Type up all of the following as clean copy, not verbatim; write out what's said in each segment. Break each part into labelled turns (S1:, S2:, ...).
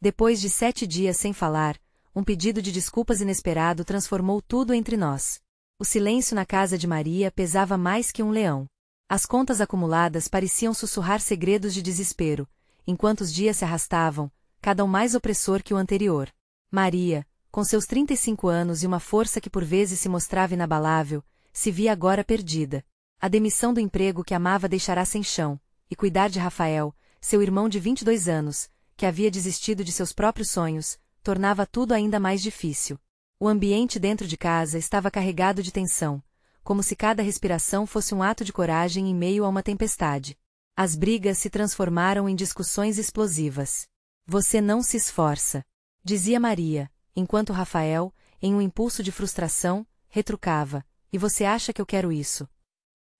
S1: Depois de 7 dias sem falar, um pedido de desculpas inesperado transformou tudo entre nós. O silêncio na casa de Maria pesava mais que um leão. As contas acumuladas pareciam sussurrar segredos de desespero, enquanto os dias se arrastavam, cada um mais opressor que o anterior. Maria, com seus 35 anos e uma força que por vezes se mostrava inabalável, se via agora perdida. A demissão do emprego que amava deixará sem chão, e cuidar de Rafael, seu irmão de 22 anos, que havia desistido de seus próprios sonhos, tornava tudo ainda mais difícil. O ambiente dentro de casa estava carregado de tensão, como se cada respiração fosse um ato de coragem em meio a uma tempestade. As brigas se transformaram em discussões explosivas. Você não se esforça, dizia Maria, enquanto Rafael, em um impulso de frustração, retrucava, e você acha que eu quero isso?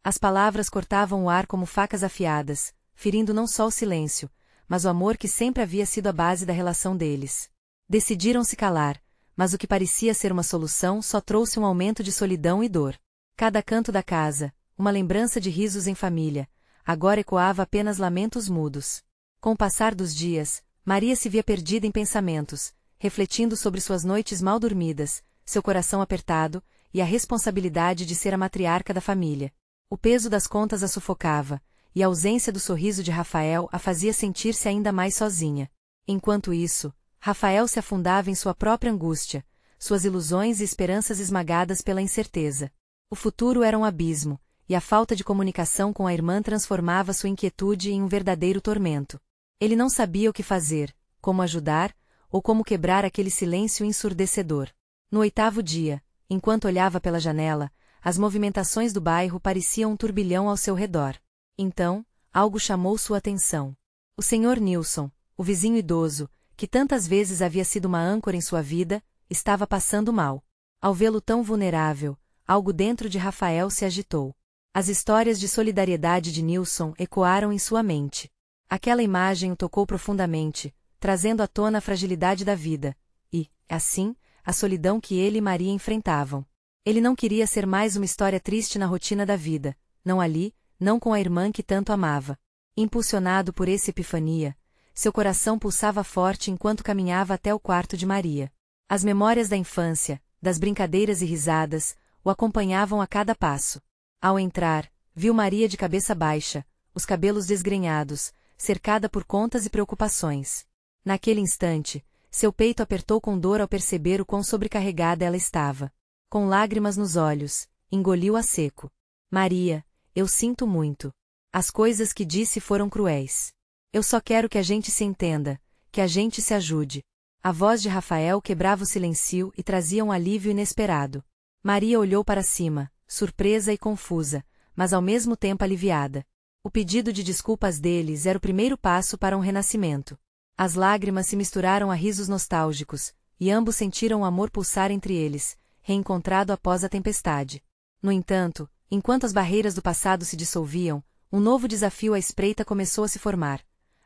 S1: As palavras cortavam o ar como facas afiadas, ferindo não só o silêncio, mas o amor que sempre havia sido a base da relação deles. Decidiram se calar, mas o que parecia ser uma solução só trouxe um aumento de solidão e dor. Cada canto da casa, uma lembrança de risos em família, agora ecoava apenas lamentos mudos. Com o passar dos dias, Maria se via perdida em pensamentos, refletindo sobre suas noites mal dormidas, seu coração apertado, e a responsabilidade de ser a matriarca da família. O peso das contas a sufocava, e a ausência do sorriso de Rafael a fazia sentir-se ainda mais sozinha. Enquanto isso, Rafael se afundava em sua própria angústia, suas ilusões e esperanças esmagadas pela incerteza. O futuro era um abismo, e a falta de comunicação com a irmã transformava sua inquietude em um verdadeiro tormento. Ele não sabia o que fazer, como ajudar, ou como quebrar aquele silêncio ensurdecedor. No 8º dia, enquanto olhava pela janela, as movimentações do bairro pareciam um turbilhão ao seu redor. Então, algo chamou sua atenção. O Sr. Nilson, o vizinho idoso, que tantas vezes havia sido uma âncora em sua vida, estava passando mal. Ao vê-lo tão vulnerável, algo dentro de Rafael se agitou. As histórias de solidariedade de Nilson ecoaram em sua mente. Aquela imagem o tocou profundamente, trazendo à tona a fragilidade da vida, e, assim, a solidão que ele e Maria enfrentavam. Ele não queria ser mais uma história triste na rotina da vida, não ali, não com a irmã que tanto amava. Impulsionado por essa epifania, seu coração pulsava forte enquanto caminhava até o quarto de Maria. As memórias da infância, das brincadeiras e risadas, o acompanhavam a cada passo. Ao entrar, viu Maria de cabeça baixa, os cabelos desgrenhados, cercada por contas e preocupações. Naquele instante, seu peito apertou com dor ao perceber o quão sobrecarregada ela estava. Com lágrimas nos olhos, engoliu a seco. Maria, eu sinto muito. As coisas que disse foram cruéis. Eu só quero que a gente se entenda, que a gente se ajude. A voz de Rafael quebrava o silêncio e trazia um alívio inesperado. Maria olhou para cima, surpresa e confusa, mas ao mesmo tempo aliviada. O pedido de desculpas deles era o primeiro passo para um renascimento. As lágrimas se misturaram a risos nostálgicos, e ambos sentiram o amor pulsar entre eles, reencontrado após a tempestade. No entanto, enquanto as barreiras do passado se dissolviam, um novo desafio à espreita começou a se formar.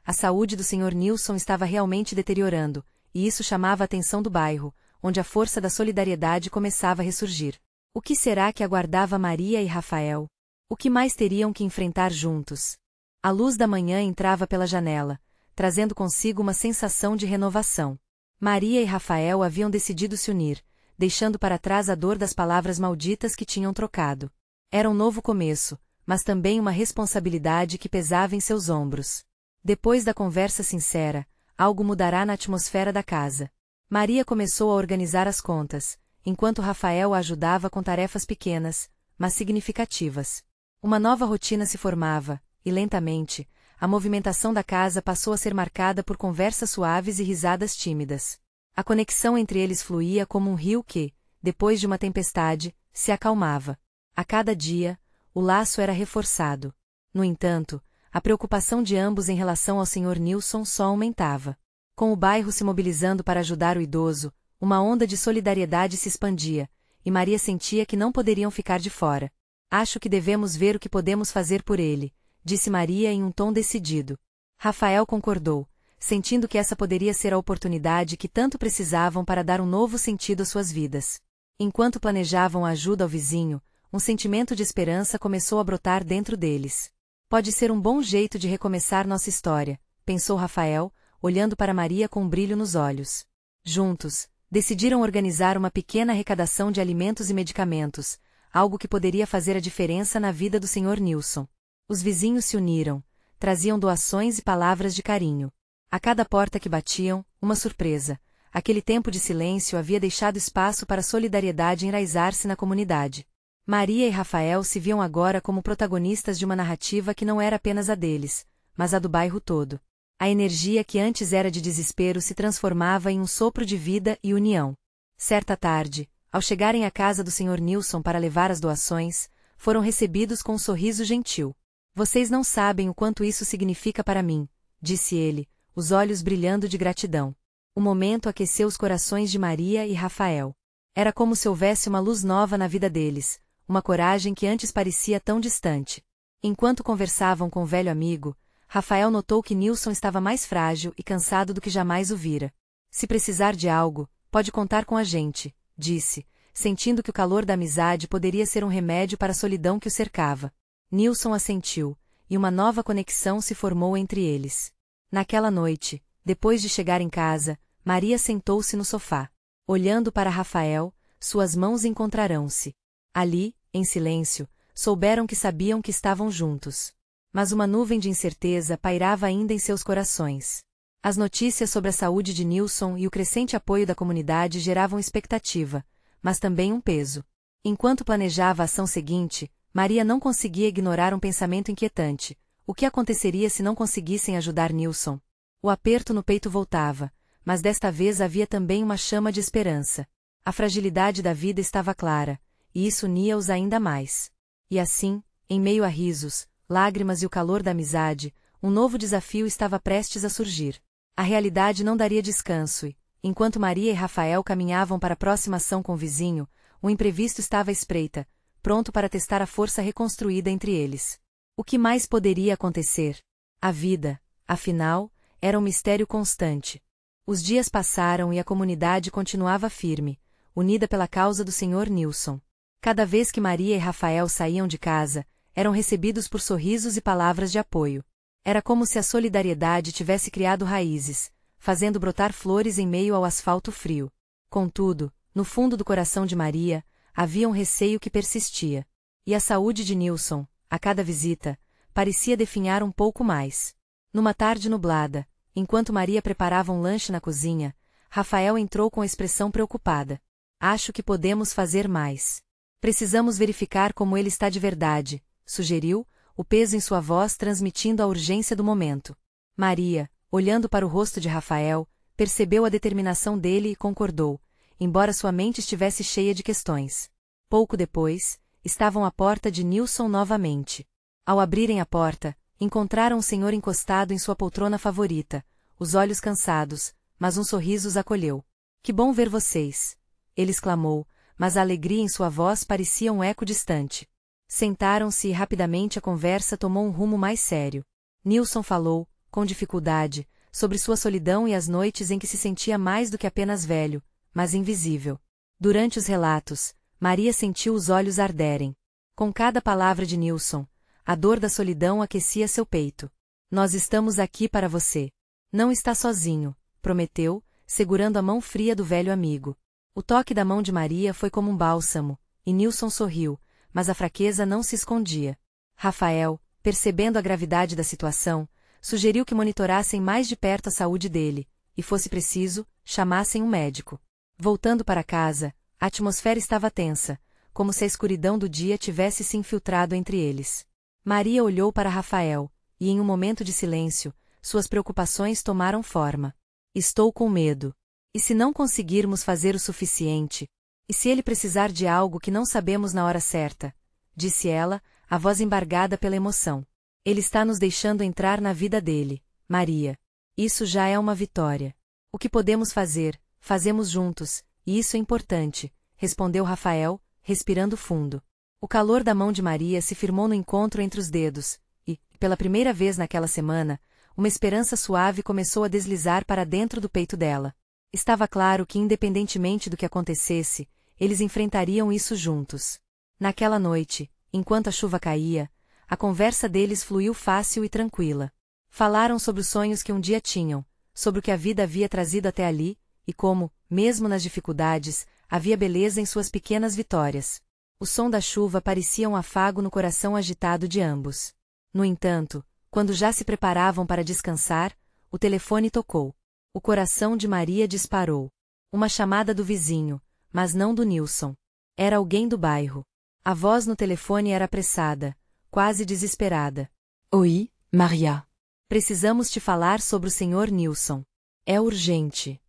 S1: A saúde do Sr. Nilson estava realmente deteriorando, e isso chamava a atenção do bairro, onde a força da solidariedade começava a ressurgir. O que será que aguardava Maria e Rafael? O que mais teriam que enfrentar juntos? A luz da manhã entrava pela janela, trazendo consigo uma sensação de renovação. Maria e Rafael haviam decidido se unir, deixando para trás a dor das palavras malditas que tinham trocado. Era um novo começo, mas também uma responsabilidade que pesava em seus ombros. Depois da conversa sincera, algo mudará na atmosfera da casa. Maria começou a organizar as contas, enquanto Rafael a ajudava com tarefas pequenas, mas significativas. Uma nova rotina se formava, e lentamente, a movimentação da casa passou a ser marcada por conversas suaves e risadas tímidas. A conexão entre eles fluía como um rio que, depois de uma tempestade, se acalmava. A cada dia, o laço era reforçado. No entanto, a preocupação de ambos em relação ao Sr. Nilson só aumentava. Com o bairro se mobilizando para ajudar o idoso, uma onda de solidariedade se expandia, e Maria sentia que não poderiam ficar de fora. Acho que devemos ver o que podemos fazer por ele, disse Maria em um tom decidido. Rafael concordou, sentindo que essa poderia ser a oportunidade que tanto precisavam para dar um novo sentido às suas vidas. Enquanto planejavam a ajuda ao vizinho, um sentimento de esperança começou a brotar dentro deles. Pode ser um bom jeito de recomeçar nossa história, pensou Rafael, olhando para Maria com um brilho nos olhos. Juntos, decidiram organizar uma pequena arrecadação de alimentos e medicamentos, algo que poderia fazer a diferença na vida do Sr. Nilson. Os vizinhos se uniram, traziam doações e palavras de carinho. A cada porta que batiam, uma surpresa. Aquele tempo de silêncio havia deixado espaço para a solidariedade enraizar-se na comunidade. Maria e Rafael se viam agora como protagonistas de uma narrativa que não era apenas a deles, mas a do bairro todo. A energia que antes era de desespero se transformava em um sopro de vida e união. Certa tarde, ao chegarem à casa do Sr. Nilson para levar as doações, foram recebidos com um sorriso gentil. Vocês não sabem o quanto isso significa para mim, disse ele, os olhos brilhando de gratidão. O momento aqueceu os corações de Maria e Rafael. Era como se houvesse uma luz nova na vida deles, uma coragem que antes parecia tão distante. Enquanto conversavam com o velho amigo, Rafael notou que Nilson estava mais frágil e cansado do que jamais o vira. Se precisar de algo, pode contar com a gente, disse, sentindo que o calor da amizade poderia ser um remédio para a solidão que o cercava. Nilson assentiu, e uma nova conexão se formou entre eles. Naquela noite, depois de chegar em casa, Maria sentou-se no sofá. Olhando para Rafael, suas mãos encontrarão-se. Ali, em silêncio, souberam que sabiam que estavam juntos. Mas uma nuvem de incerteza pairava ainda em seus corações. As notícias sobre a saúde de Nilson e o crescente apoio da comunidade geravam expectativa, mas também um peso. Enquanto planejava a ação seguinte, Maria não conseguia ignorar um pensamento inquietante. O que aconteceria se não conseguissem ajudar Nilson? O aperto no peito voltava, mas desta vez havia também uma chama de esperança. A fragilidade da vida estava clara, e isso unia-os ainda mais. E assim, em meio a risos, lágrimas e o calor da amizade, um novo desafio estava prestes a surgir. A realidade não daria descanso e, enquanto Maria e Rafael caminhavam para a próxima ação com o vizinho, o imprevisto estava à espreita, pronto para testar a força reconstruída entre eles. O que mais poderia acontecer? A vida, afinal, era um mistério constante. Os dias passaram e a comunidade continuava firme, unida pela causa do Sr. Nilson. Cada vez que Maria e Rafael saíam de casa, eram recebidos por sorrisos e palavras de apoio. Era como se a solidariedade tivesse criado raízes, fazendo brotar flores em meio ao asfalto frio. Contudo, no fundo do coração de Maria, havia um receio que persistia. E a saúde de Nilson, a cada visita, parecia definhar um pouco mais. Numa tarde nublada, enquanto Maria preparava um lanche na cozinha, Rafael entrou com expressão preocupada. Acho que podemos fazer mais. Precisamos verificar como ele está de verdade, sugeriu, o peso em sua voz transmitindo a urgência do momento. Maria, olhando para o rosto de Rafael, percebeu a determinação dele e concordou, embora sua mente estivesse cheia de questões. Pouco depois, estavam à porta de Nilson novamente. Ao abrirem a porta, encontraram o senhor encostado em sua poltrona favorita, os olhos cansados, mas um sorriso os acolheu. Que bom ver vocês! Ele exclamou, mas a alegria em sua voz parecia um eco distante. Sentaram-se e rapidamente a conversa tomou um rumo mais sério. Nilson falou, com dificuldade, sobre sua solidão e as noites em que se sentia mais do que apenas velho, mas invisível. Durante os relatos, Maria sentiu os olhos arderem. Com cada palavra de Nilson, a dor da solidão aquecia seu peito. Nós estamos aqui para você. Não está sozinho, prometeu, segurando a mão fria do velho amigo. O toque da mão de Maria foi como um bálsamo, e Nilson sorriu, mas a fraqueza não se escondia. Rafael, percebendo a gravidade da situação, sugeriu que monitorassem mais de perto a saúde dele, e fosse preciso, chamassem um médico. Voltando para casa, a atmosfera estava tensa, como se a escuridão do dia tivesse se infiltrado entre eles. Maria olhou para Rafael, e em um momento de silêncio, suas preocupações tomaram forma. Estou com medo. E se não conseguirmos fazer o suficiente? E se ele precisar de algo que não sabemos na hora certa? Disse ela, a voz embargada pela emoção. Ele está nos deixando entrar na vida dele, Maria. Isso já é uma vitória. O que podemos fazer, fazemos juntos, e isso é importante, respondeu Rafael, respirando fundo. O calor da mão de Maria se firmou no encontro entre os dedos, e, pela primeira vez naquela semana, uma esperança suave começou a deslizar para dentro do peito dela. Estava claro que, independentemente do que acontecesse, eles enfrentariam isso juntos. Naquela noite, enquanto a chuva caía, a conversa deles fluiu fácil e tranquila. Falaram sobre os sonhos que um dia tinham, sobre o que a vida havia trazido até ali, e como, mesmo nas dificuldades, havia beleza em suas pequenas vitórias. O som da chuva parecia um afago no coração agitado de ambos. No entanto, quando já se preparavam para descansar, o telefone tocou. O coração de Maria disparou. Uma chamada do vizinho, mas não do Nilson. Era alguém do bairro. A voz no telefone era apressada, quase desesperada.
S2: Oi, Maria.
S1: Precisamos te falar sobre o Sr. Nilson. É urgente.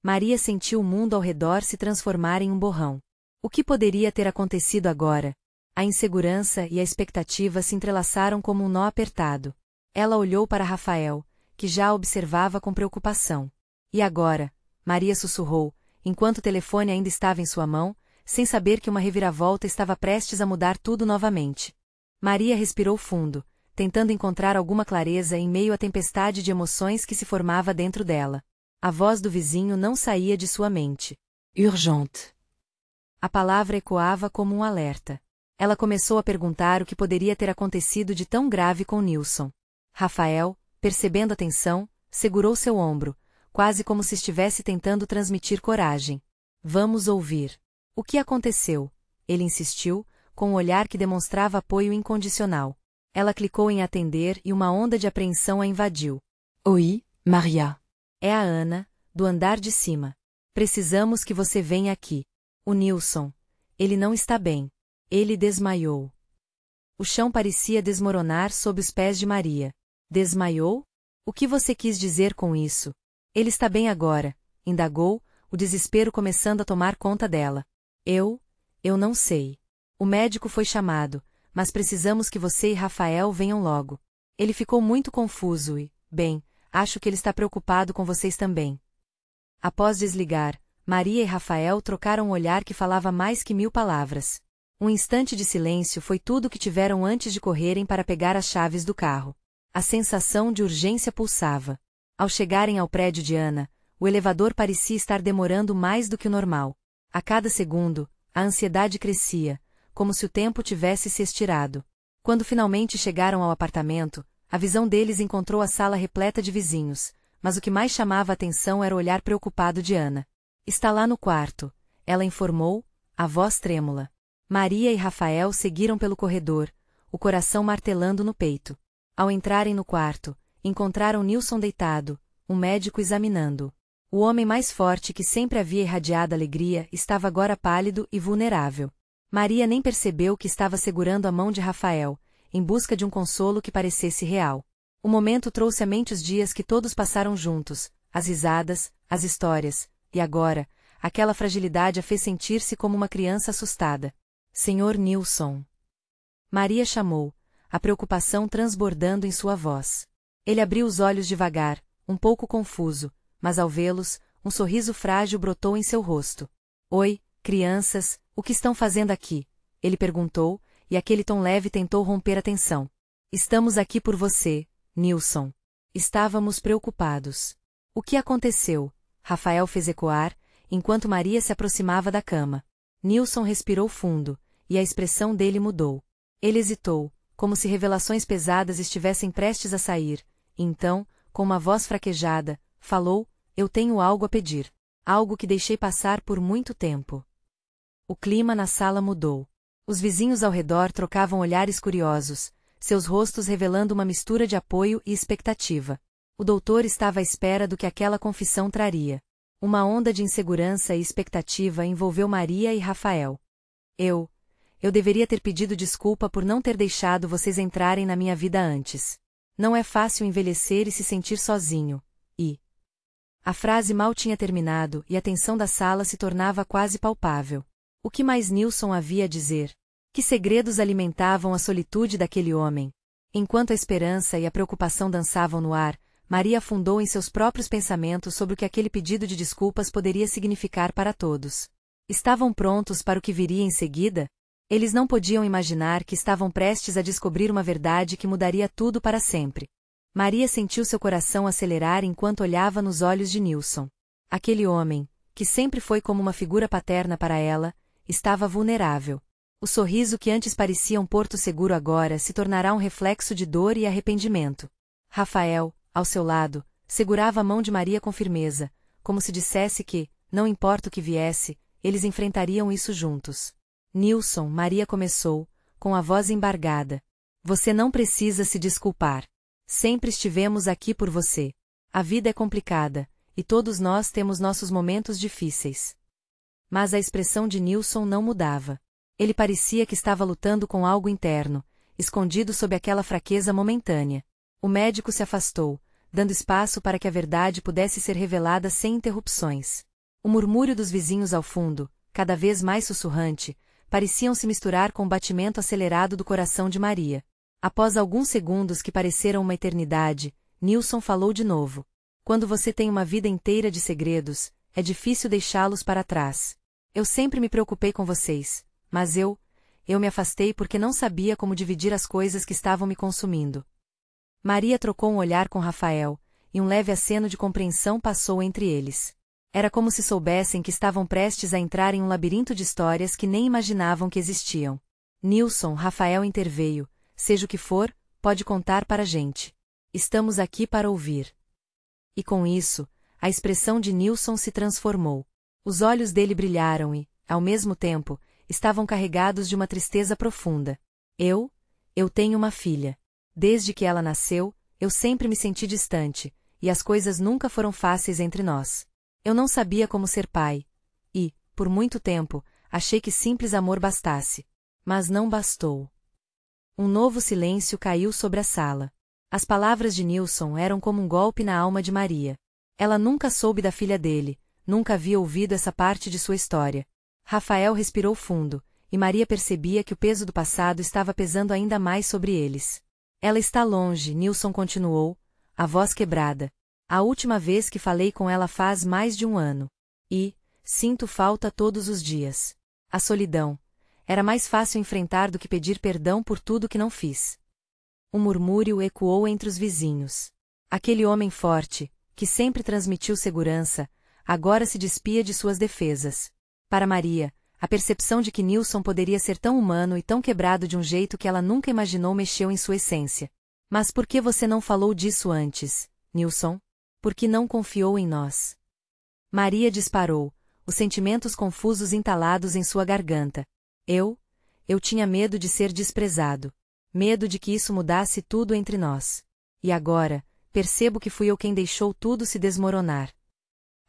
S1: Maria sentiu o mundo ao redor se transformar em um borrão. O que poderia ter acontecido agora? A insegurança e a expectativa se entrelaçaram como um nó apertado. Ela olhou para Rafael, que já a observava com preocupação. E agora? Maria sussurrou, enquanto o telefone ainda estava em sua mão, sem saber que uma reviravolta estava prestes a mudar tudo novamente. Maria respirou fundo, tentando encontrar alguma clareza em meio à tempestade de emoções que se formava dentro dela. A voz do vizinho não saía de sua mente.
S2: Urgente.
S1: A palavra ecoava como um alerta. Ela começou a perguntar o que poderia ter acontecido de tão grave com Nilson. Rafael, percebendo a tensão, segurou seu ombro, quase como se estivesse tentando transmitir coragem. Vamos ouvir. O que aconteceu? Ele insistiu, com um olhar que demonstrava apoio incondicional. Ela clicou em atender e uma onda de apreensão a invadiu.
S2: Oi, Maria.
S1: É a Ana, do andar de cima. Precisamos que você venha aqui. O Nilson. Ele não está bem. Ele desmaiou. O chão parecia desmoronar sob os pés de Maria. Desmaiou? O que você quis dizer com isso? Ele está bem agora, indagou, o desespero começando a tomar conta dela. Eu não sei. O médico foi chamado, mas precisamos que você e Rafael venham logo. Ele ficou muito confuso e, bem, acho que ele está preocupado com vocês também. Após desligar, Maria e Rafael trocaram um olhar que falava mais que 1000 palavras. Um instante de silêncio foi tudo o que tiveram antes de correrem para pegar as chaves do carro. A sensação de urgência pulsava. Ao chegarem ao prédio de Ana, o elevador parecia estar demorando mais do que o normal. A cada segundo, a ansiedade crescia, como se o tempo tivesse se estirado. Quando finalmente chegaram ao apartamento, a visão deles encontrou a sala repleta de vizinhos, mas o que mais chamava a atenção era o olhar preocupado de Ana. Está lá no quarto, ela informou, a voz trêmula. Maria e Rafael seguiram pelo corredor, o coração martelando no peito. Ao entrarem no quarto, encontraram Nilson deitado, um médico examinando-o. O homem mais forte que sempre havia irradiado alegria estava agora pálido e vulnerável. Maria nem percebeu que estava segurando a mão de Rafael, em busca de um consolo que parecesse real. O momento trouxe à mente os dias que todos passaram juntos, as risadas, as histórias, e agora, aquela fragilidade a fez sentir-se como uma criança assustada. Senhor Nilson. Maria chamou, a preocupação transbordando em sua voz. Ele abriu os olhos devagar, um pouco confuso, mas ao vê-los, um sorriso frágil brotou em seu rosto. Oi, crianças, o que estão fazendo aqui? Ele perguntou, e aquele tom leve tentou romper a tensão. Estamos aqui por você, Nilson. Estávamos preocupados. O que aconteceu? Rafael fez ecoar, enquanto Maria se aproximava da cama. Nilson respirou fundo, e a expressão dele mudou. Ele hesitou, como se revelações pesadas estivessem prestes a sair, e então, com uma voz fraquejada, falou, eu tenho algo a pedir. Algo que deixei passar por muito tempo. O clima na sala mudou. Os vizinhos ao redor trocavam olhares curiosos, seus rostos revelando uma mistura de apoio e expectativa. O doutor estava à espera do que aquela confissão traria. Uma onda de insegurança e expectativa envolveu Maria e Rafael. Eu deveria ter pedido desculpa por não ter deixado vocês entrarem na minha vida antes. Não é fácil envelhecer e se sentir sozinho. E... A frase mal tinha terminado e a tensão da sala se tornava quase palpável. O que mais Nilson havia a dizer? Que segredos alimentavam a solitude daquele homem? Enquanto a esperança e a preocupação dançavam no ar, Maria afundou em seus próprios pensamentos sobre o que aquele pedido de desculpas poderia significar para todos. Estavam prontos para o que viria em seguida? Eles não podiam imaginar que estavam prestes a descobrir uma verdade que mudaria tudo para sempre. Maria sentiu seu coração acelerar enquanto olhava nos olhos de Nilson. Aquele homem, que sempre foi como uma figura paterna para ela, estava vulnerável. O sorriso que antes parecia um porto seguro agora se tornará um reflexo de dor e arrependimento. Rafael, ao seu lado, Segurava a mão de Maria com firmeza, como se dissesse que, não importa o que viesse, eles enfrentariam isso juntos. Nilson, Maria começou, com a voz embargada. Você não precisa se desculpar. Sempre estivemos aqui por você. A vida é complicada, e todos nós temos nossos momentos difíceis. Mas a expressão de Nilson não mudava. Ele parecia que estava lutando com algo interno, escondido sob aquela fraqueza momentânea. O médico se afastou, dando espaço para que a verdade pudesse ser revelada sem interrupções. O murmúrio dos vizinhos ao fundo, cada vez mais sussurrante, pareciam se misturar com o batimento acelerado do coração de Maria. Após alguns segundos que pareceram uma eternidade, Nilson falou de novo. Quando você tem uma vida inteira de segredos, é difícil deixá-los para trás. Eu sempre me preocupei com vocês, mas eu me afastei porque não sabia como dividir as coisas que estavam me consumindo. Maria trocou um olhar com Rafael, e um leve aceno de compreensão passou entre eles. Era como se soubessem que estavam prestes a entrar em um labirinto de histórias que nem imaginavam que existiam. Nilson, Rafael interveio. Seja o que for, pode contar para a gente. Estamos aqui para ouvir. E com isso, a expressão de Nilson se transformou. Os olhos dele brilharam e, ao mesmo tempo, estavam carregados de uma tristeza profunda. Eu tenho uma filha. Desde que ela nasceu, eu sempre me senti distante, e as coisas nunca foram fáceis entre nós. Eu não sabia como ser pai. E, por muito tempo, achei que simples amor bastasse. Mas não bastou. Um novo silêncio caiu sobre a sala. As palavras de Nilson eram como um golpe na alma de Maria. Ela nunca soube da filha dele, nunca havia ouvido essa parte de sua história. Rafael respirou fundo, e Maria percebia que o peso do passado estava pesando ainda mais sobre eles. Ela está longe, Nilson continuou, a voz quebrada. A última vez que falei com ela faz mais de um ano. E sinto falta todos os dias. A solidão. Era mais fácil enfrentar do que pedir perdão por tudo que não fiz. Um murmúrio ecoou entre os vizinhos. Aquele homem forte, que sempre transmitiu segurança, agora se despia de suas defesas. Para Maria, a percepção de que Nilson poderia ser tão humano e tão quebrado de um jeito que ela nunca imaginou mexeu em sua essência. Mas por que você não falou disso antes, Nilson? Por que não confiou em nós? Maria disparou, os sentimentos confusos entalados em sua garganta. Eu tinha medo de ser desprezado. Medo de que isso mudasse tudo entre nós. E agora, percebo que fui eu quem deixou tudo se desmoronar.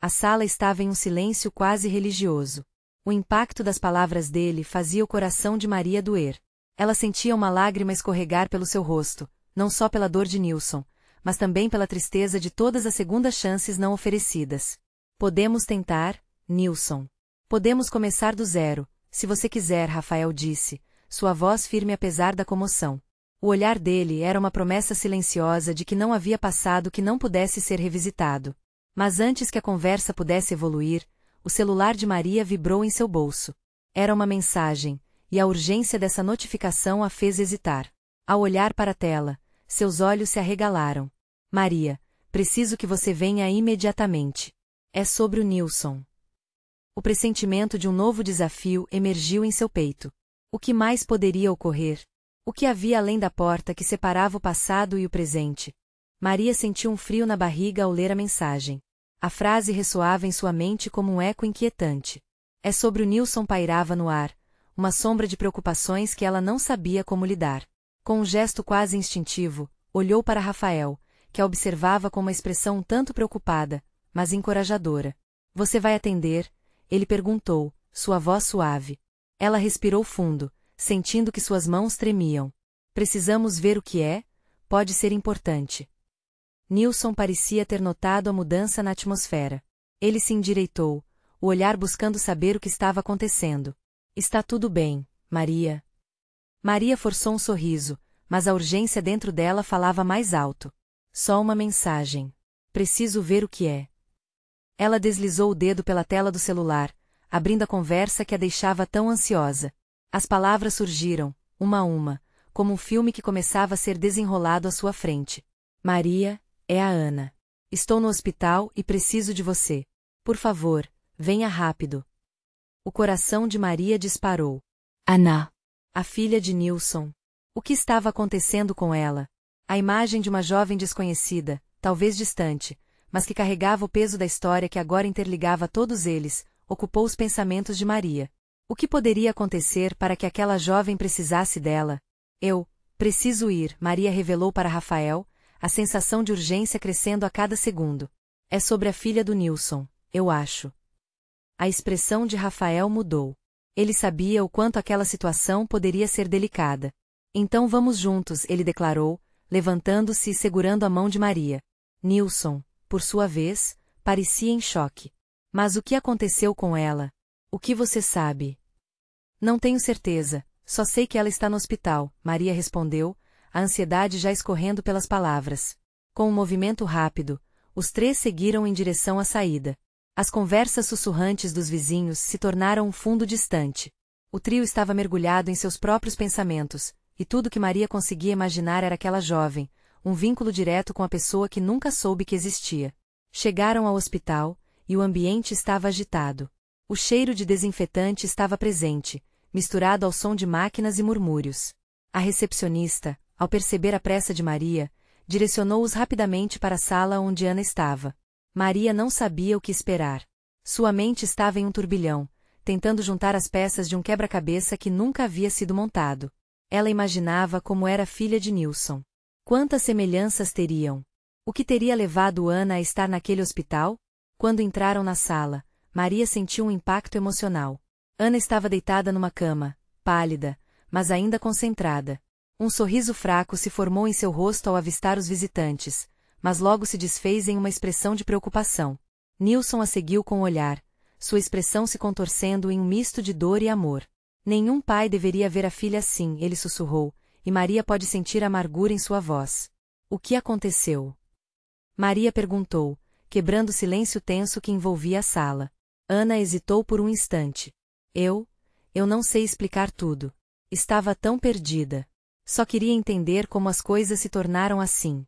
S1: A sala estava em um silêncio quase religioso. O impacto das palavras dele fazia o coração de Maria doer. Ela sentia uma lágrima escorregar pelo seu rosto, não só pela dor de Nilson, mas também pela tristeza de todas as segundas chances não oferecidas. Podemos tentar, Nilson. Podemos começar do zero, se você quiser, Rafael disse, sua voz firme apesar da comoção. O olhar dele era uma promessa silenciosa de que não havia passado que não pudesse ser revisitado. Mas antes que a conversa pudesse evoluir, o celular de Maria vibrou em seu bolso. Era uma mensagem, e a urgência dessa notificação a fez hesitar. Ao olhar para a tela, seus olhos se arregalaram. Maria, preciso que você venha imediatamente. É sobre o Nilson. O pressentimento de um novo desafio emergiu em seu peito. O que mais poderia ocorrer? O que havia além da porta que separava o passado e o presente? Maria sentiu um frio na barriga ao ler a mensagem. A frase ressoava em sua mente como um eco inquietante. É sobre o Nilson pairava no ar, uma sombra de preocupações que ela não sabia como lidar. Com um gesto quase instintivo, olhou para Rafael, que a observava com uma expressão um tanto preocupada, mas encorajadora. Você vai atender? Ele perguntou, sua voz suave. Ela respirou fundo, sentindo que suas mãos tremiam. Precisamos ver o que é? Pode ser importante. Nilson parecia ter notado a mudança na atmosfera. Ele se endireitou, o olhar buscando saber o que estava acontecendo. Está tudo bem, Maria. Maria forçou um sorriso, mas a urgência dentro dela falava mais alto. Só uma mensagem. Preciso ver o que é. Ela deslizou o dedo pela tela do celular, abrindo a conversa que a deixava tão ansiosa. As palavras surgiram, uma a uma, como um filme que começava a ser desenrolado à sua frente. Maria, é a Ana. Estou no hospital e preciso de você. Por favor, venha rápido. O coração de Maria disparou.
S2: Anna.
S1: A filha de Nilson. O que estava acontecendo com ela? A imagem de uma jovem desconhecida, talvez distante, mas que carregava o peso da história que agora interligava todos eles, ocupou os pensamentos de Maria. O que poderia acontecer para que aquela jovem precisasse dela? Eu preciso ir, Maria revelou para Rafael, a sensação de urgência crescendo a cada segundo. É sobre a filha do Nilson, eu acho. A expressão de Rafael mudou. Ele sabia o quanto aquela situação poderia ser delicada. Então vamos juntos, ele declarou, levantando-se e segurando a mão de Maria. Nilson, por sua vez, parecia em choque. Mas o que aconteceu com ela? O que você sabe? Não tenho certeza, só sei que ela está no hospital, Maria respondeu, a ansiedade já escorrendo pelas palavras. Com um movimento rápido, os três seguiram em direção à saída. As conversas sussurrantes dos vizinhos se tornaram um fundo distante. O trio estava mergulhado em seus próprios pensamentos, e tudo que Maria conseguia imaginar era aquela jovem, um vínculo direto com a pessoa que nunca soube que existia. Chegaram ao hospital, e o ambiente estava agitado. O cheiro de desinfetante estava presente, misturado ao som de máquinas e murmúrios. A recepcionista, ao perceber a pressa de Maria, direcionou-os rapidamente para a sala onde Ana estava. Maria não sabia o que esperar. Sua mente estava em um turbilhão, tentando juntar as peças de um quebra-cabeça que nunca havia sido montado. Ela imaginava como era filha de Nilson. Quantas semelhanças teriam? O que teria levado Ana a estar naquele hospital? Quando entraram na sala, Maria sentiu um impacto emocional. Ana estava deitada numa cama, pálida, mas ainda concentrada. Um sorriso fraco se formou em seu rosto ao avistar os visitantes, mas logo se desfez em uma expressão de preocupação. Nilson a seguiu com o olhar, sua expressão se contorcendo em um misto de dor e amor. Nenhum pai deveria ver a filha assim, ele sussurrou, e Maria pode sentir a amargura em sua voz. O que aconteceu? Maria perguntou, quebrando o silêncio tenso que envolvia a sala. Ana hesitou por um instante. Eu não sei explicar tudo. Estava tão perdida. Só queria entender como as coisas se tornaram assim.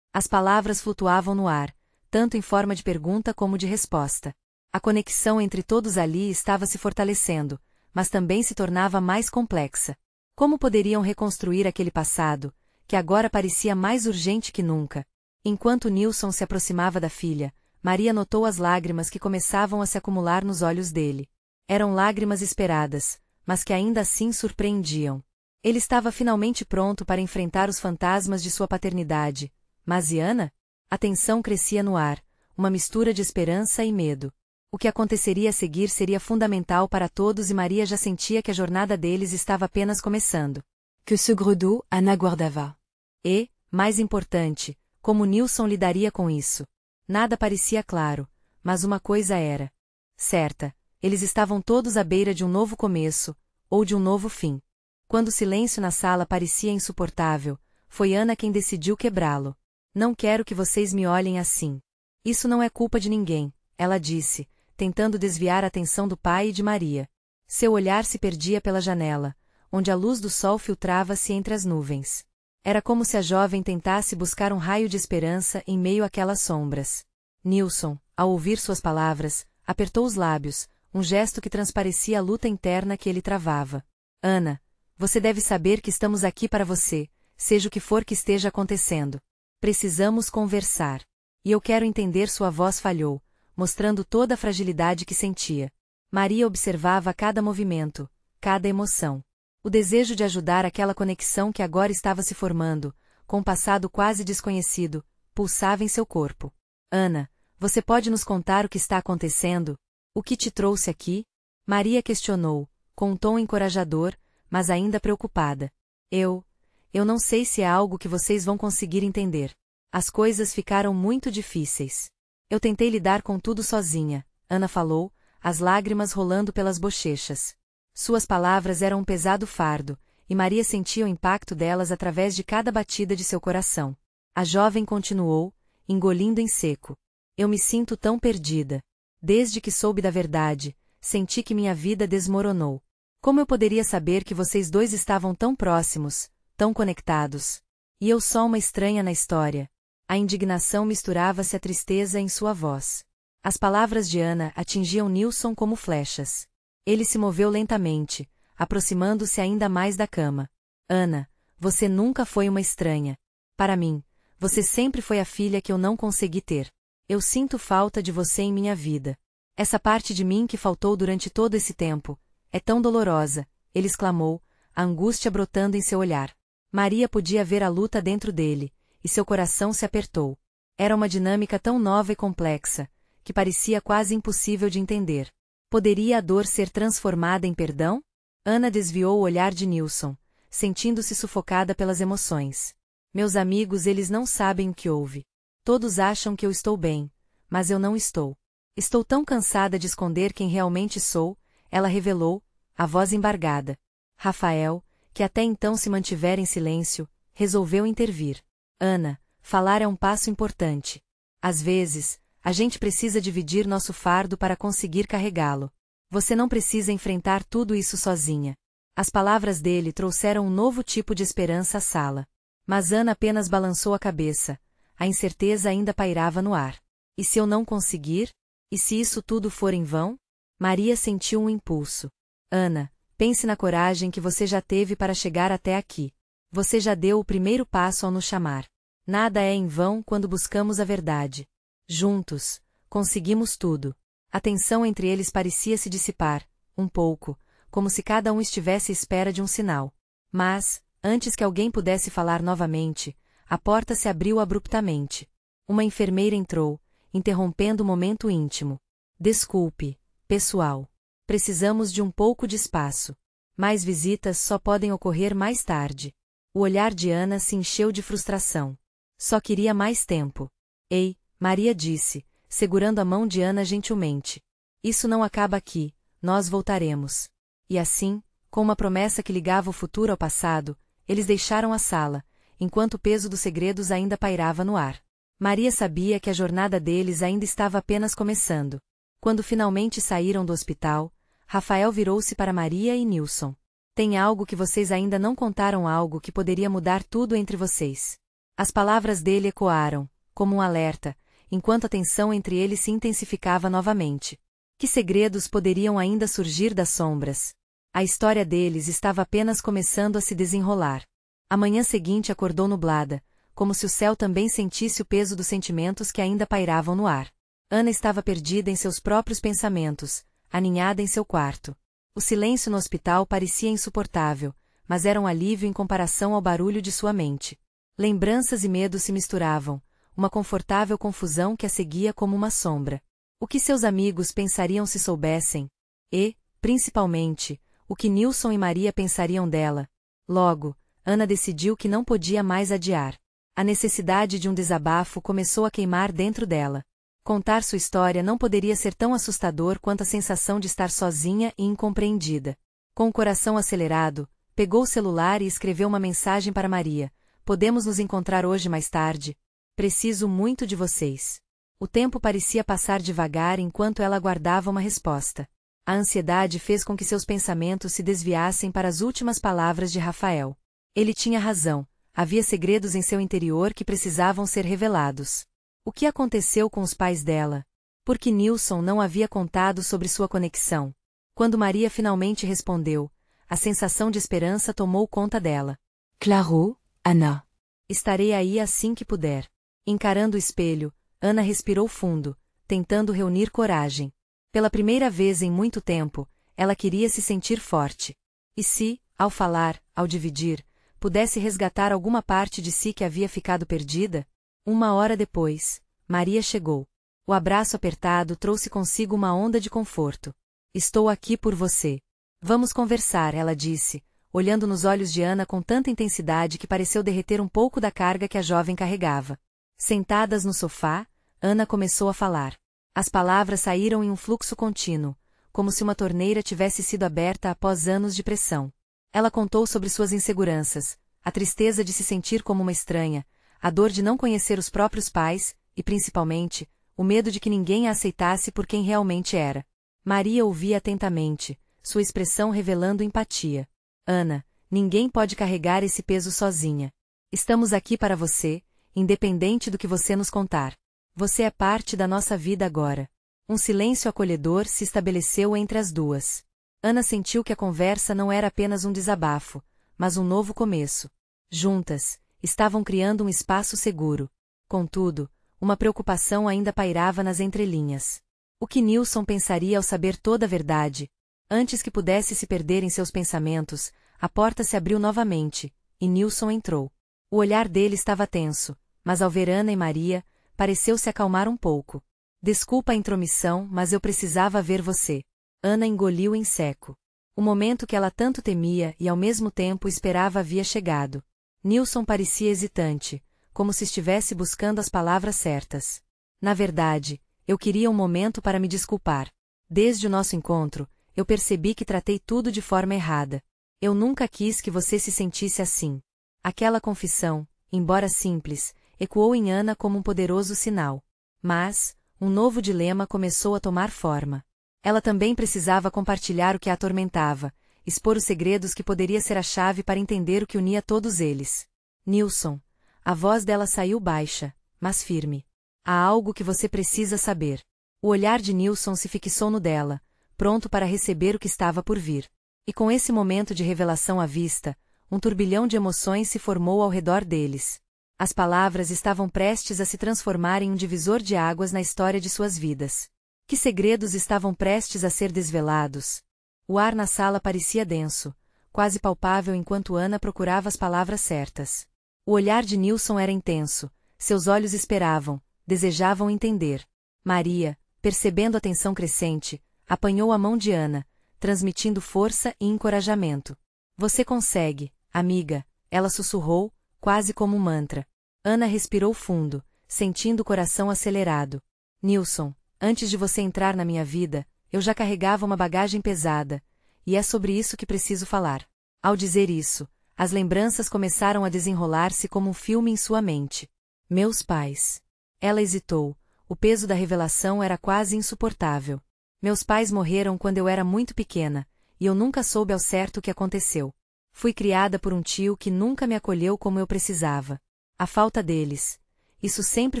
S1: As palavras flutuavam no ar, tanto em forma de pergunta como de resposta. A conexão entre todos ali estava se fortalecendo, mas também se tornava mais complexa. Como poderiam reconstruir aquele passado, que agora parecia mais urgente que nunca? Enquanto Nilson se aproximava da filha, Maria notou as lágrimas que começavam a se acumular nos olhos dele. Eram lágrimas esperadas, mas que ainda assim surpreendiam. Ele estava finalmente pronto para enfrentar os fantasmas de sua paternidade. Mas e Ana? A tensão crescia no ar, uma mistura de esperança e medo. O que aconteceria a seguir seria fundamental para todos e Maria já sentia que a jornada deles estava apenas começando.
S2: Que segredou Ana guardava.
S1: E, mais importante, como Nilson lidaria com isso? Nada parecia claro, mas uma coisa era certa, eles estavam todos à beira de um novo começo, ou de um novo fim. Quando o silêncio na sala parecia insuportável, foi Ana quem decidiu quebrá-lo. Não quero que vocês me olhem assim. Isso não é culpa de ninguém, ela disse, tentando desviar a atenção do pai e de Maria. Seu olhar se perdia pela janela, onde a luz do sol filtrava-se entre as nuvens. Era como se a jovem tentasse buscar um raio de esperança em meio àquelas sombras. Nilson, ao ouvir suas palavras, apertou os lábios, um gesto que transparecia a luta interna que ele travava. Ana, você deve saber que estamos aqui para você, seja o que for que esteja acontecendo. Precisamos conversar. E eu quero entender. Sua voz falhou, mostrando toda a fragilidade que sentia. Maria observava cada movimento, cada emoção. O desejo de ajudar aquela conexão que agora estava se formando, com um passado quase desconhecido, pulsava em seu corpo. Ana, você pode nos contar o que está acontecendo? O que te trouxe aqui? Maria questionou, com um tom encorajador, mas ainda preocupada. Eu não sei se é algo que vocês vão conseguir entender. As coisas ficaram muito difíceis. Eu tentei lidar com tudo sozinha, Ana falou, as lágrimas rolando pelas bochechas. Suas palavras eram um pesado fardo, e Maria sentia o impacto delas através de cada batida de seu coração. A jovem continuou, engolindo em seco. Eu me sinto tão perdida. Desde que soube da verdade, senti que minha vida desmoronou. Como eu poderia saber que vocês dois estavam tão próximos, tão conectados? E eu só uma estranha na história. A indignação misturava-se à tristeza em sua voz. As palavras de Ana atingiam Nilson como flechas. Ele se moveu lentamente, aproximando-se ainda mais da cama. Ana, você nunca foi uma estranha. Para mim, você sempre foi a filha que eu não consegui ter. Eu sinto falta de você em minha vida. Essa parte de mim que faltou durante todo esse tempo. É tão dolorosa, ele exclamou, a angústia brotando em seu olhar. Maria podia ver a luta dentro dele, e seu coração se apertou. Era uma dinâmica tão nova e complexa, que parecia quase impossível de entender. Poderia a dor ser transformada em perdão? Ana desviou o olhar de Nilson, sentindo-se sufocada pelas emoções. Meus amigos, eles não sabem o que houve. Todos acham que eu estou bem, mas eu não estou. Estou tão cansada de esconder quem realmente sou, ela revelou, a voz embargada. Rafael, que até então se mantivera em silêncio, resolveu intervir. Ana, falar é um passo importante. Às vezes, a gente precisa dividir nosso fardo para conseguir carregá-lo. Você não precisa enfrentar tudo isso sozinha. As palavras dele trouxeram um novo tipo de esperança à sala. Mas Ana apenas balançou a cabeça. A incerteza ainda pairava no ar. E se eu não conseguir? E se isso tudo for em vão? Maria sentiu um impulso. Ana, pense na coragem que você já teve para chegar até aqui. Você já deu o primeiro passo ao nos chamar. Nada é em vão quando buscamos a verdade. Juntos, conseguimos tudo. A tensão entre eles parecia se dissipar, um pouco, como se cada um estivesse à espera de um sinal. Mas, antes que alguém pudesse falar novamente, a porta se abriu abruptamente. Uma enfermeira entrou, interrompendo o momento íntimo. Desculpe, pessoal. Precisamos de um pouco de espaço. Mais visitas só podem ocorrer mais tarde. O olhar de Ana se encheu de frustração. Só queria mais tempo. Ei, Maria disse, segurando a mão de Ana gentilmente. Isso não acaba aqui, nós voltaremos. E assim, com uma promessa que ligava o futuro ao passado, eles deixaram a sala, enquanto o peso dos segredos ainda pairava no ar. Maria sabia que a jornada deles ainda estava apenas começando. Quando finalmente saíram do hospital, Rafael virou-se para Maria e Nilson. Tem algo que vocês ainda não contaram, algo que poderia mudar tudo entre vocês. As palavras dele ecoaram, como um alerta, enquanto a tensão entre eles se intensificava novamente. Que segredos poderiam ainda surgir das sombras? A história deles estava apenas começando a se desenrolar. A manhã seguinte acordou nublada, como se o céu também sentisse o peso dos sentimentos que ainda pairavam no ar. Ana estava perdida em seus próprios pensamentos, aninhada em seu quarto. O silêncio no hospital parecia insuportável, mas era um alívio em comparação ao barulho de sua mente. Lembranças e medos se misturavam, uma confortável confusão que a seguia como uma sombra. O que seus amigos pensariam se soubessem? E, principalmente, o que Nilson e Maria pensariam dela? Logo, Ana decidiu que não podia mais adiar. A necessidade de um desabafo começou a queimar dentro dela. Contar sua história não poderia ser tão assustador quanto a sensação de estar sozinha e incompreendida. Com o coração acelerado, pegou o celular e escreveu uma mensagem para Maria. Podemos nos encontrar hoje mais tarde? Preciso muito de vocês. O tempo parecia passar devagar enquanto ela aguardava uma resposta. A ansiedade fez com que seus pensamentos se desviassem para as últimas palavras de Rafael. Ele tinha razão, havia segredos em seu interior que precisavam ser revelados. O que aconteceu com os pais dela? Por que Nilson não havia contado sobre sua conexão? Quando Maria finalmente respondeu, a sensação de esperança tomou conta dela.
S2: Claro, Anna.
S1: Estarei aí assim que puder. Encarando o espelho, Ana respirou fundo, tentando reunir coragem. Pela primeira vez em muito tempo, ela queria se sentir forte. E se, ao falar, ao dividir, pudesse resgatar alguma parte de si que havia ficado perdida? 1 hora depois, Maria chegou. O abraço apertado trouxe consigo uma onda de conforto. Estou aqui por você. Vamos conversar, ela disse, olhando nos olhos de Ana com tanta intensidade que pareceu derreter um pouco da carga que a jovem carregava. Sentadas no sofá, Ana começou a falar. As palavras saíram em um fluxo contínuo, como se uma torneira tivesse sido aberta após anos de pressão. Ela contou sobre suas inseguranças, a tristeza de se sentir como uma estranha, a dor de não conhecer os próprios pais, e principalmente, o medo de que ninguém a aceitasse por quem realmente era. Maria ouvia atentamente, sua expressão revelando empatia. Ana, ninguém pode carregar esse peso sozinha. Estamos aqui para você, independente do que você nos contar. Você é parte da nossa vida agora. Um silêncio acolhedor se estabeleceu entre as duas. Ana sentiu que a conversa não era apenas um desabafo, mas um novo começo. Juntas, estavam criando um espaço seguro. Contudo, Uma preocupação ainda pairava nas entrelinhas. O que Nilson pensaria ao saber toda a verdade? Antes que pudesse se perder em seus pensamentos, a porta se abriu novamente, e Nilson entrou. O olhar dele estava tenso, mas ao ver Ana e Maria, pareceu se acalmar um pouco. Desculpa a intromissão, mas eu precisava ver você. Ana engoliu em seco. O momento que ela tanto temia e ao mesmo tempo esperava havia chegado. Nilson parecia hesitante, como se estivesse buscando as palavras certas. Na verdade, eu queria um momento para me desculpar. Desde o nosso encontro, eu percebi que tratei tudo de forma errada. Eu nunca quis que você se sentisse assim. Aquela confissão, embora simples, ecoou em Ana como um poderoso sinal. Mas, um novo dilema começou a tomar forma. Ela também precisava compartilhar o que a atormentava, expor os segredos que poderia ser a chave para entender o que unia todos eles. Nilson. A voz dela saiu baixa, mas firme. Há algo que você precisa saber. O olhar de Nilson se fixou no dela, pronto para receber o que estava por vir. E com esse momento de revelação à vista, um turbilhão de emoções se formou ao redor deles. As palavras estavam prestes a se transformar em um divisor de águas na história de suas vidas. Que segredos estavam prestes a ser desvelados? O ar na sala parecia denso, quase palpável enquanto Ana procurava as palavras certas. O olhar de Nilson era intenso, seus olhos esperavam, desejavam entender. Maria, percebendo a tensão crescente, apanhou a mão de Ana, transmitindo força e encorajamento. Você consegue, amiga, ela sussurrou, quase como um mantra. Ana respirou fundo, sentindo o coração acelerado. Nilson, antes de você entrar na minha vida, eu já carregava uma bagagem pesada, e é sobre isso que preciso falar. Ao dizer isso, as lembranças começaram a desenrolar-se como um filme em sua mente. Meus pais. Ela hesitou, o peso da revelação era quase insuportável. Meus pais morreram quando eu era muito pequena, e eu nunca soube ao certo o que aconteceu. Fui criada por um tio que nunca me acolheu como eu precisava. A falta deles. Isso sempre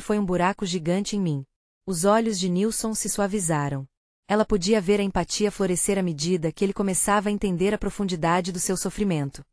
S1: foi um buraco gigante em mim. Os olhos de Nilson se suavizaram. Ela podia ver a empatia florescer à medida que ele começava a entender a profundidade do seu sofrimento.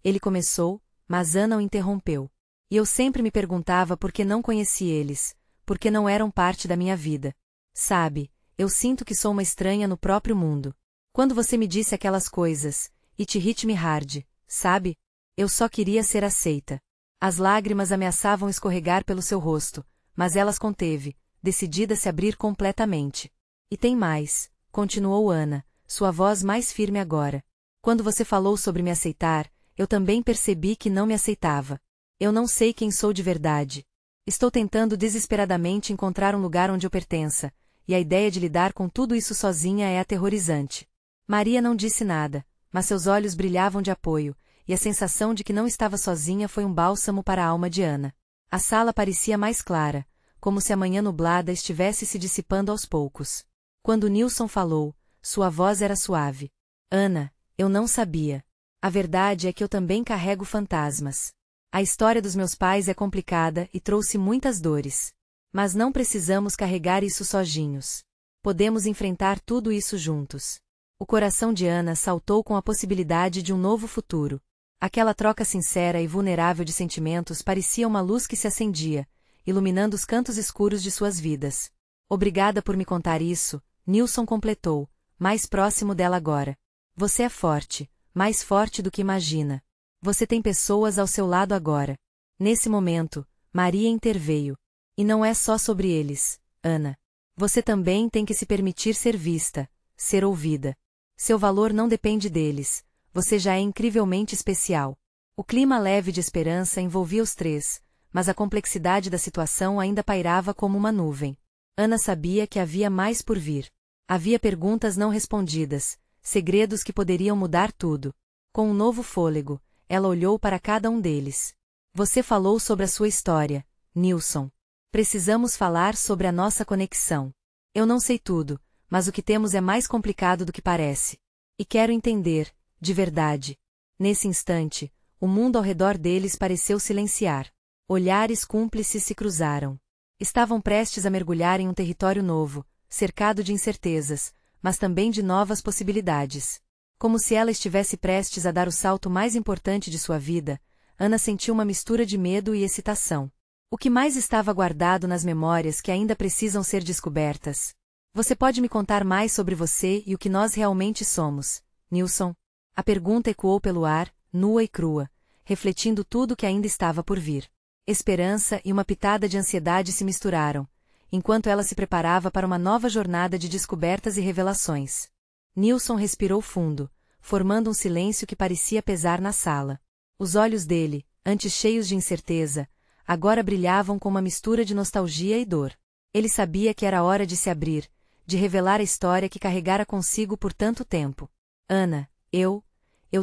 S1: Ele começou, mas Ana o interrompeu. E eu sempre me perguntava por que não conheci eles, por que não eram parte da minha vida. Sabe, eu sinto que sou uma estranha no próprio mundo. Quando você me disse aquelas coisas, It hit me hard, sabe? Eu só queria ser aceita. As lágrimas ameaçavam escorregar pelo seu rosto, mas elas conteve, decidida a se abrir completamente. E tem mais, continuou Ana, sua voz mais firme agora. Quando você falou sobre me aceitar, eu também percebi que não me aceitava. Eu não sei quem sou de verdade. Estou tentando desesperadamente encontrar um lugar onde eu pertença, e a ideia de lidar com tudo isso sozinha é aterrorizante. Maria não disse nada, mas seus olhos brilhavam de apoio, e a sensação de que não estava sozinha foi um bálsamo para a alma de Ana. A sala parecia mais clara, como se a manhã nublada estivesse se dissipando aos poucos. Quando Nilson falou, sua voz era suave. Ana, eu não sabia. A verdade é que eu também carrego fantasmas. A história dos meus pais é complicada e trouxe muitas dores. Mas não precisamos carregar isso sozinhos. Podemos enfrentar tudo isso juntos. O coração de Ana saltou com a possibilidade de um novo futuro. Aquela troca sincera e vulnerável de sentimentos parecia uma luz que se acendia, iluminando os cantos escuros de suas vidas. Obrigada por me contar isso, Nilson completou, mais próximo dela agora. Você é forte, mais forte do que imagina. Você tem pessoas ao seu lado agora. Nesse momento, Maria interveio. E não é só sobre eles, Ana. Você também tem que se permitir ser vista, ser ouvida. Seu valor não depende deles. Você já é incrivelmente especial. O clima leve de esperança envolvia os três, mas a complexidade da situação ainda pairava como uma nuvem. Ana sabia que havia mais por vir. Havia perguntas não respondidas, segredos que poderiam mudar tudo. Com um novo fôlego, ela olhou para cada um deles. Você falou sobre a sua história, Nilson. Precisamos falar sobre a nossa conexão. Eu não sei tudo, mas o que temos é mais complicado do que parece. E quero entender, de verdade. Nesse instante, o mundo ao redor deles pareceu silenciar. Olhares cúmplices se cruzaram. Estavam prestes a mergulhar em um território novo, cercado de incertezas, mas também de novas possibilidades. Como se ela estivesse prestes a dar o salto mais importante de sua vida, Ana sentiu uma mistura de medo e excitação. O que mais estava guardado nas memórias que ainda precisam ser descobertas? Você pode me contar mais sobre você e o que nós realmente somos, Nilson? A pergunta ecoou pelo ar, nua e crua, refletindo tudo o que ainda estava por vir. Esperança e uma pitada de ansiedade se misturaram, enquanto ela se preparava para uma nova jornada de descobertas e revelações. Nilson respirou fundo, formando um silêncio que parecia pesar na sala. Os olhos dele, antes cheios de incerteza, agora brilhavam com uma mistura de nostalgia e dor. Ele sabia que era hora de se abrir, de revelar a história que carregara consigo por tanto tempo. Ana, eu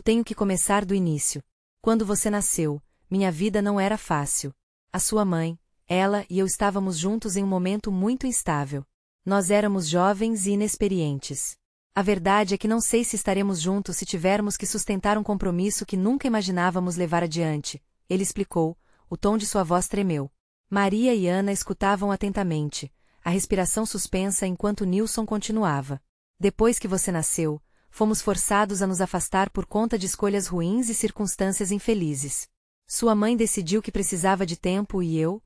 S1: tenho que começar do início. Quando você nasceu, minha vida não era fácil. A sua mãe, ela e eu estávamos juntos em um momento muito instável. Nós éramos jovens e inexperientes. A verdade é que não sei se estaremos juntos se tivermos que sustentar um compromisso que nunca imaginávamos levar adiante, ele explicou, o tom de sua voz tremeu. Maria e Ana escutavam atentamente, a respiração suspensa enquanto Nilson continuava. Depois que você nasceu, fomos forçados a nos afastar por conta de escolhas ruins e circunstâncias infelizes. Sua mãe decidiu que precisava de tempo e eu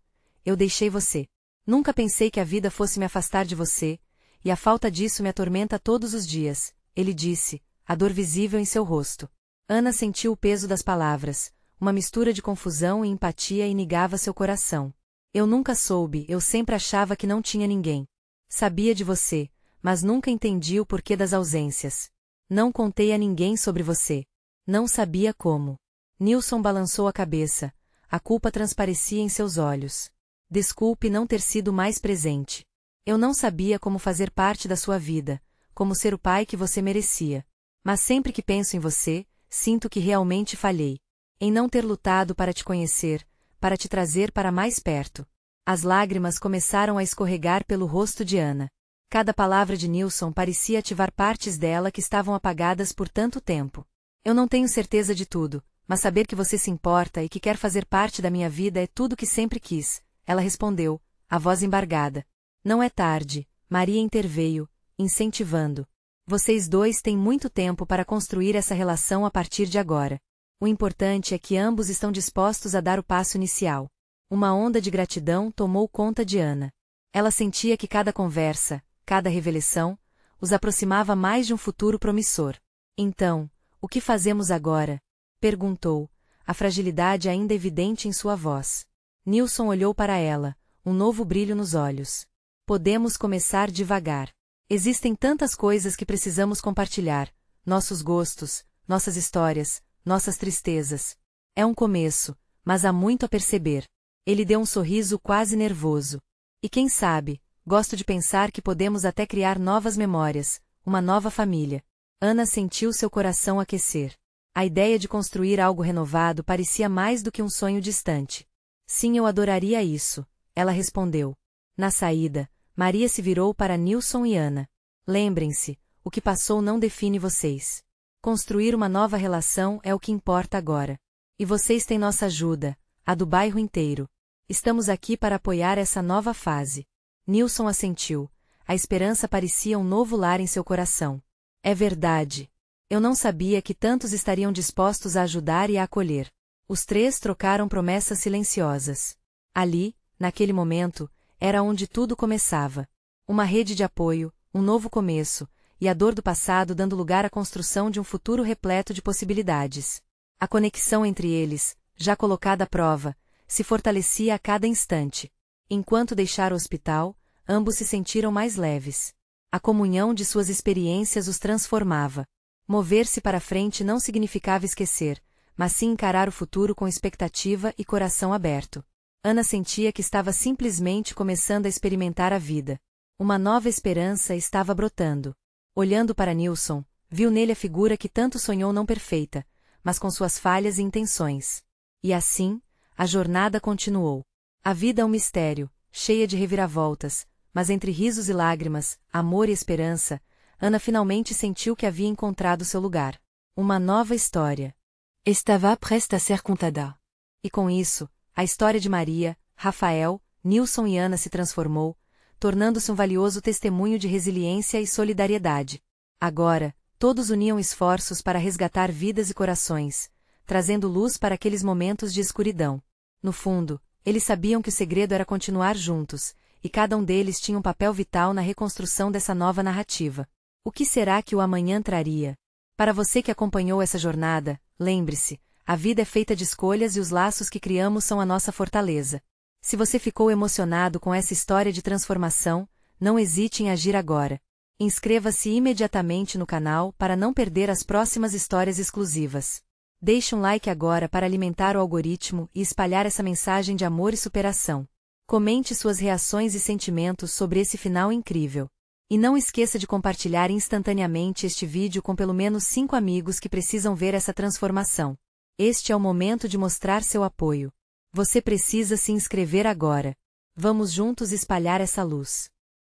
S1: deixei você. Nunca pensei que a vida fosse me afastar de você, e a falta disso me atormenta todos os dias, ele disse, a dor visível em seu rosto. Ana sentiu o peso das palavras, uma mistura de confusão e empatia inigava seu coração. Eu nunca soube, eu sempre achava que não tinha ninguém. Sabia de você, mas nunca entendi o porquê das ausências. Não contei a ninguém sobre você. Não sabia como. Nilson balançou a cabeça, a culpa transparecia em seus olhos. Desculpe não ter sido mais presente. Eu não sabia como fazer parte da sua vida, como ser o pai que você merecia. Mas sempre que penso em você, sinto que realmente falhei. Em não ter lutado para te conhecer, para te trazer para mais perto. As lágrimas começaram a escorregar pelo rosto de Ana. Cada palavra de Nilson parecia ativar partes dela que estavam apagadas por tanto tempo. Eu não tenho certeza de tudo, mas saber que você se importa e que quer fazer parte da minha vida é tudo que sempre quis, ela respondeu, a voz embargada. Não é tarde, Maria interveio, incentivando. Vocês dois têm muito tempo para construir essa relação a partir de agora. O importante é que ambos estão dispostos a dar o passo inicial. Uma onda de gratidão tomou conta de Ana. Ela sentia que cada conversa, cada revelação, os aproximava mais de um futuro promissor. Então, o que fazemos agora? Perguntou, a fragilidade ainda evidente em sua voz. Nilson olhou para ela, um novo brilho nos olhos. Podemos começar devagar. Existem tantas coisas que precisamos compartilhar, nossos gostos, nossas histórias, nossas tristezas. É um começo, mas há muito a perceber. Ele deu um sorriso quase nervoso. E quem sabe, gosto de pensar que podemos até criar novas memórias, uma nova família. Ana sentiu seu coração aquecer. A ideia de construir algo renovado parecia mais do que um sonho distante. Sim, eu adoraria isso, ela respondeu. Na saída, Maria se virou para Nilson e Ana. Lembrem-se, o que passou não define vocês. Construir uma nova relação é o que importa agora. E vocês têm nossa ajuda, a do bairro inteiro. Estamos aqui para apoiar essa nova fase. Nilson assentiu. A esperança parecia um novo lar em seu coração. É verdade. Eu não sabia que tantos estariam dispostos a ajudar e a acolher. Os três trocaram promessas silenciosas. Ali, naquele momento, era onde tudo começava. Uma rede de apoio, um novo começo, e a dor do passado dando lugar à construção de um futuro repleto de possibilidades. A conexão entre eles, já colocada à prova, se fortalecia a cada instante. Enquanto deixaram o hospital, ambos se sentiram mais leves. A comunhão de suas experiências os transformava. Mover-se para frente não significava esquecer, mas sim encarar o futuro com expectativa e coração aberto. Ana sentia que estava simplesmente começando a experimentar a vida. Uma nova esperança estava brotando. Olhando para Nilson, viu nele a figura que tanto sonhou não perfeita, mas com suas falhas e intenções. E assim, a jornada continuou. A vida é um mistério, cheia de reviravoltas, mas entre risos e lágrimas, amor e esperança, Ana finalmente sentiu que havia encontrado seu lugar. Uma nova história.
S2: Estava presta a ser contada.
S1: E com isso, a história de Maria, Rafael, Nilson e Ana se transformou, tornando-se um valioso testemunho de resiliência e solidariedade. Agora, todos uniam esforços para resgatar vidas e corações, trazendo luz para aqueles momentos de escuridão. No fundo, Eles sabiam que o segredo era continuar juntos, e cada um deles tinha um papel vital na reconstrução dessa nova narrativa. O que será que o amanhã traria? Para você que acompanhou essa jornada, lembre-se, a vida é feita de escolhas e os laços que criamos são a nossa fortaleza. Se você ficou emocionado com essa história de transformação, não hesite em agir agora. Inscreva-se imediatamente no canal para não perder as próximas histórias exclusivas. Deixe um like agora para alimentar o algoritmo e espalhar essa mensagem de amor e superação. Comente suas reações e sentimentos sobre esse final incrível. E não esqueça de compartilhar instantaneamente este vídeo com pelo menos 5 amigos que precisam ver essa transformação. Este é o momento de mostrar seu apoio. Você precisa se inscrever agora. Vamos juntos espalhar essa luz.